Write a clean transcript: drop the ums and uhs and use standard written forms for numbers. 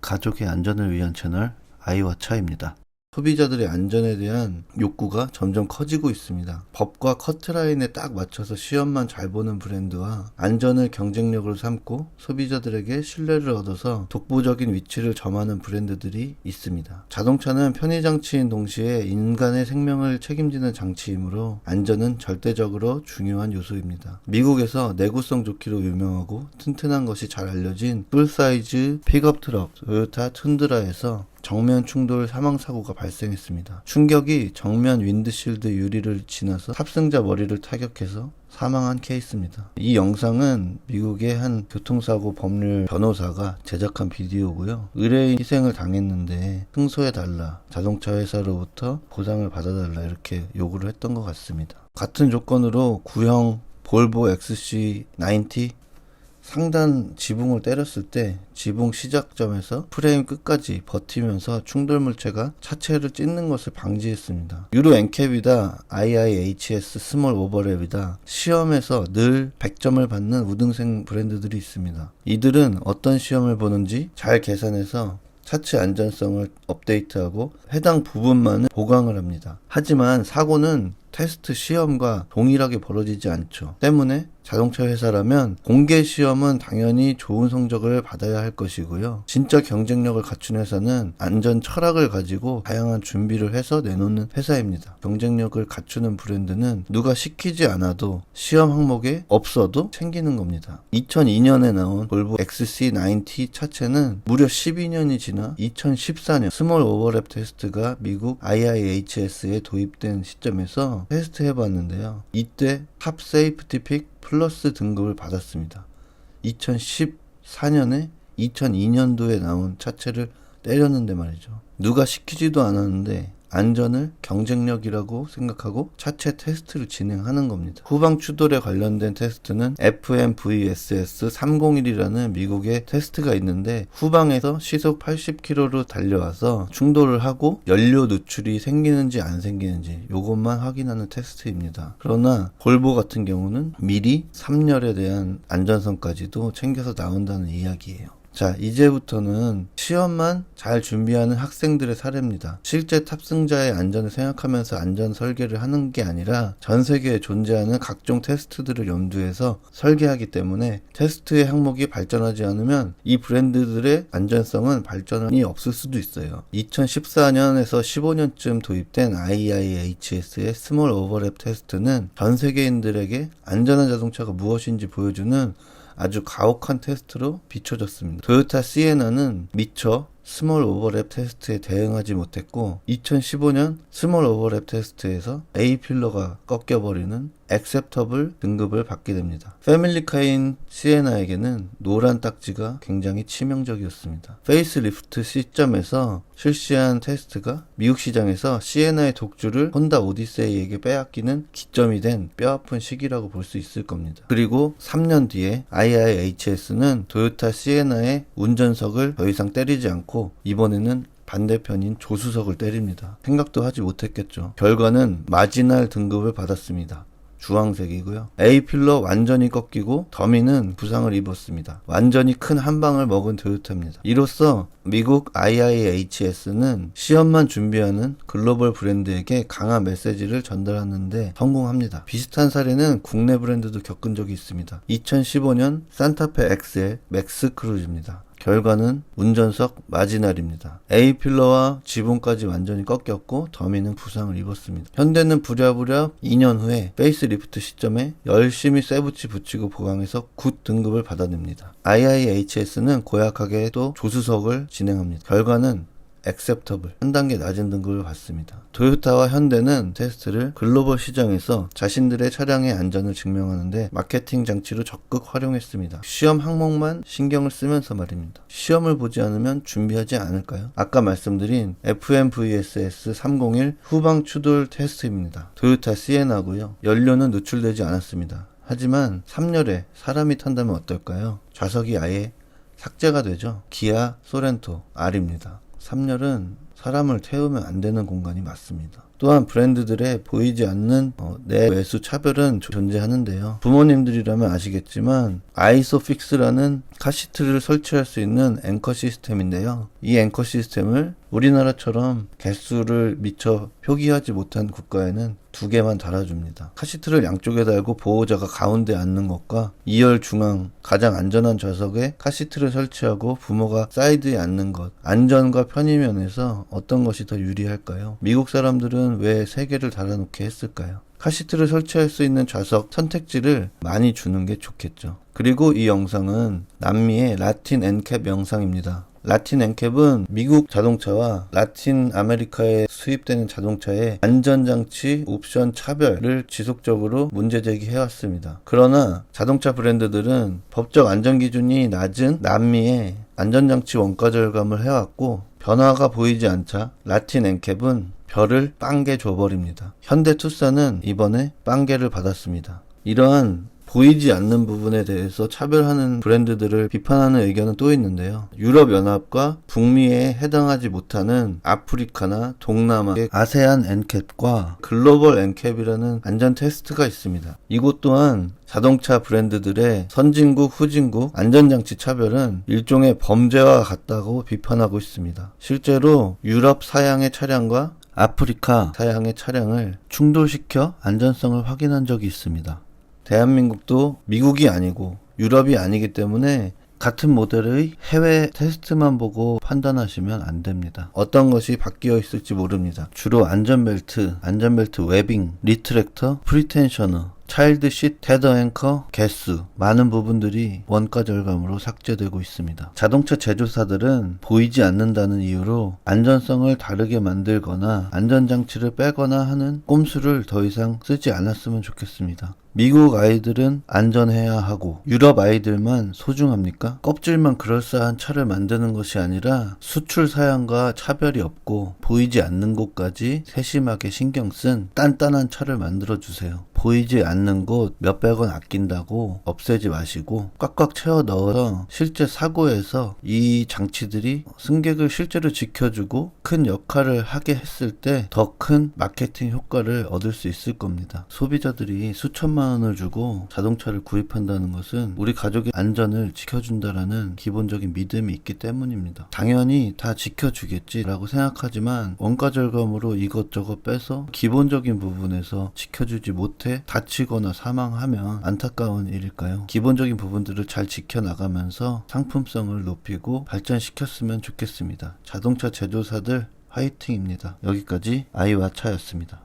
가족의 안전을 위한 채널 아이와차입니다. 소비자들의 안전에 대한 욕구가 점점 커지고 있습니다. 법과 커트라인에 딱 맞춰서 시험만 잘 보는 브랜드와 안전을 경쟁력으로 삼고 소비자들에게 신뢰를 얻어서 독보적인 위치를 점하는 브랜드들이 있습니다. 자동차는 편의장치인 동시에 인간의 생명을 책임지는 장치이므로 안전은 절대적으로 중요한 요소입니다. 미국에서 내구성 좋기로 유명하고 튼튼한 것이 잘 알려진 풀사이즈 픽업 트럭 토요타 툰드라에서 정면 충돌 사망사고가 발생했습니다. 충격이 정면 윈드실드 유리를 지나서 탑승자 머리를 타격해서 사망한 케이스입니다. 이 영상은 미국의 한 교통사고 법률 변호사가 제작한 비디오고요. 의뢰인 희생을 당했는데 승소해달라, 자동차 회사로부터 보상을 받아달라 이렇게 요구를 했던 것 같습니다. 같은 조건으로 구형 볼보 XC90 상단 지붕을 때렸을 때 지붕 시작점에서 프레임 끝까지 버티면서 충돌 물체가 차체를 찢는 것을 방지했습니다. 유로 엔캡이다, IIHS 스몰 오버랩이다, 시험에서 늘 100점을 받는 우등생 브랜드들이 있습니다. 이들은 어떤 시험을 보는지 잘 계산해서 차체 안전성을 업데이트하고 해당 부분만을 보강을 합니다. 하지만 사고는 테스트 시험과 동일하게 벌어지지 않죠. 때문에 자동차 회사라면 공개 시험은 당연히 좋은 성적을 받아야 할 것이고요. 진짜 경쟁력을 갖춘 회사는 안전 철학을 가지고 다양한 준비를 해서 내놓는 회사입니다. 경쟁력을 갖추는 브랜드는 누가 시키지 않아도 시험 항목에 없어도 챙기는 겁니다. 2002년에 나온 볼보 XC90 차체는 무려 12년이 지나 2014년 스몰 오버랩 테스트가 미국 IIHS에 도입된 시점에서 테스트 해봤는데요. 이때 탑 세이프티 픽 플러스 등급을 받았습니다. 2014년에 2002년도에 나온 차체를 때렸는데 말이죠. 누가 시키지도 않았는데 안전을 경쟁력이라고 생각하고 차체 테스트를 진행하는 겁니다. 후방 추돌에 관련된 테스트는 FMVSS 301이라는 미국의 테스트가 있는데 후방에서 시속 80km로 달려와서 충돌을 하고 연료 누출이 생기는지 안 생기는지 이것만 확인하는 테스트입니다. 그러나 볼보 같은 경우는 미리 3열에 대한 안전성까지도 챙겨서 나온다는 이야기예요. 자, 이제부터는 시험만 잘 준비하는 학생들의 사례입니다. 실제 탑승자의 안전을 생각하면서 안전 설계를 하는 게 아니라 전 세계에 존재하는 각종 테스트들을 염두해서 설계하기 때문에 테스트의 항목이 발전하지 않으면 이 브랜드들의 안전성은 발전이 없을 수도 있어요. 2014년에서 15년쯤 도입된 IIHS의 스몰 오버랩 테스트는 전 세계인들에게 안전한 자동차가 무엇인지 보여주는 아주 가혹한 테스트로 비춰졌습니다. 토요타 시에나는 미처 스몰 오버랩 테스트에 대응하지 못했고 2015년 스몰 오버랩 테스트에서 A필러가 꺾여버리는 액셉터블 등급을 받게 됩니다. 패밀리카인 시에나에게는 노란 딱지가 굉장히 치명적이었습니다. 페이스리프트 시점에서 실시한 테스트가 미국 시장에서 시에나의 독주를 혼다 오디세이에게 빼앗기는 기점이 된 뼈아픈 시기라고 볼 수 있을 겁니다. 그리고 3년 뒤에 IIHS는 토요타 시에나의 운전석을 더 이상 때리지 않고 이번에는 반대편인 조수석을 때립니다. 생각도 하지 못했겠죠. 결과는 마지날 등급을 받았습니다. 주황색이고요. A필러 완전히 꺾이고 더미는 부상을 입었습니다. 완전히 큰 한 방을 먹은 토요타입니다. 이로써 미국 IIHS는 시험만 준비하는 글로벌 브랜드에게 강한 메시지를 전달하는데 성공합니다. 비슷한 사례는 국내 브랜드도 겪은 적이 있습니다. 2015년 산타페 엑셀 맥스 크루즈입니다. 결과는 운전석 마지날입니다. A필러와 지붕까지 완전히 꺾였고 더미는 부상을 입었습니다. 현대는 부랴부랴 2년 후에 페이스리프트 시점에 열심히 쇠붙이 붙이고 보강해서 굿 등급을 받아냅니다. IIHS는 고약하게 또 조수석을 진행합니다. 결과는 액셉터블, 한 단계 낮은 등급을 받습니다. 토요타와 현대는 테스트를 글로벌 시장에서 자신들의 차량의 안전을 증명하는데 마케팅 장치로 적극 활용했습니다. 시험 항목만 신경을 쓰면서 말입니다. 시험을 보지 않으면 준비하지 않을까요? 아까 말씀드린 FMVSS 301 후방 추돌 테스트입니다. 토요타 시에나고요. 연료는 누출되지 않았습니다. 하지만 3열에 사람이 탄다면 어떨까요? 좌석이 아예 삭제가 되죠. 기아 소렌토 R입니다. 3열은 사람을 태우면 안 되는 공간이 맞습니다. 또한 브랜드들의 보이지 않는 내외수 차별은 존재하는데요. 부모님들이라면 아시겠지만 아이소픽스라는 카시트를 설치할 수 있는 앵커 시스템인데요. 이 앵커 시스템을 우리나라처럼 개수를 미처 표기하지 못한 국가에는 2개만 달아줍니다. 카시트를 양쪽에 달고 보호자가 가운데 앉는 것과 2열 중앙 가장 안전한 좌석에 카시트를 설치하고 부모가 사이드에 앉는 것, 안전과 편의 면에서 어떤 것이 더 유리할까요? 미국 사람들은 왜 3개를 달아놓게 했을까요? 카시트를 설치할 수 있는 좌석 선택지를 많이 주는 게 좋겠죠. 그리고 이 영상은 남미의 라틴 엔캡 영상입니다. 라틴 엔캡은 미국 자동차와 라틴 아메리카에 수입되는 자동차의 안전장치 옵션 차별을 지속적으로 문제 제기해왔습니다. 그러나 자동차 브랜드들은 법적 안전기준이 낮은 남미의 안전장치 원가 절감을 해왔고 변화가 보이지 않자 라틴 엔캡은 별을 빵개 줘버립니다. 현대 투싼은 이번에 빵개를 받았습니다. 이러한 보이지 않는 부분에 대해서 차별하는 브랜드들을 비판하는 의견은 또 있는데요. 유럽연합과 북미에 해당하지 못하는 아프리카나 동남아의 아세안 엔캡과 글로벌 엔캡이라는 안전 테스트가 있습니다. 이곳 또한 자동차 브랜드들의 선진국, 후진국 안전장치 차별은 일종의 범죄와 같다고 비판하고 있습니다. 실제로 유럽 사양의 차량과 아프리카 사양의 차량을 충돌시켜 안전성을 확인한 적이 있습니다. 대한민국도 미국이 아니고 유럽이 아니기 때문에 같은 모델의 해외 테스트만 보고 판단하시면 안 됩니다. 어떤 것이 바뀌어 있을지 모릅니다. 주로 안전벨트 웨빙, 리트랙터, 프리텐셔너, 차일드 쉿, 테더 앵커, 개수 많은 부분들이 원가 절감으로 삭제되고 있습니다. 자동차 제조사들은 보이지 않는다는 이유로 안전성을 다르게 만들거나 안전장치를 빼거나 하는 꼼수를 더 이상 쓰지 않았으면 좋겠습니다. 미국 아이들은 안전해야 하고 유럽 아이들만 소중합니까? 껍질만 그럴싸한 차를 만드는 것이 아니라 수출 사양과 차별이 없고 보이지 않는 곳까지 세심하게 신경 쓴 단단한 차를 만들어주세요. 보이지 않는 곳 몇백 원 아낀다고 없애지 마시고 꽉꽉 채워 넣어서 실제 사고에서 이 장치들이 승객을 실제로 지켜주고 큰 역할을 하게 했을 때 더 큰 마케팅 효과를 얻을 수 있을 겁니다. 소비자들이 수천만 원을 주고 자동차를 구입한다는 것은 우리 가족의 안전을 지켜준다라는 기본적인 믿음이 있기 때문입니다. 당연히 다 지켜주겠지라고 생각하지만 원가 절감으로 이것저것 빼서 기본적인 부분에서 지켜주지 못해 다치거나 사망하면 안타까운 일일까요? 기본적인 부분들을 잘 지켜나가면서 상품성을 높이고 발전시켰으면 좋겠습니다. 자동차 제조사들 화이팅입니다. 여기까지 아이와 차였습니다.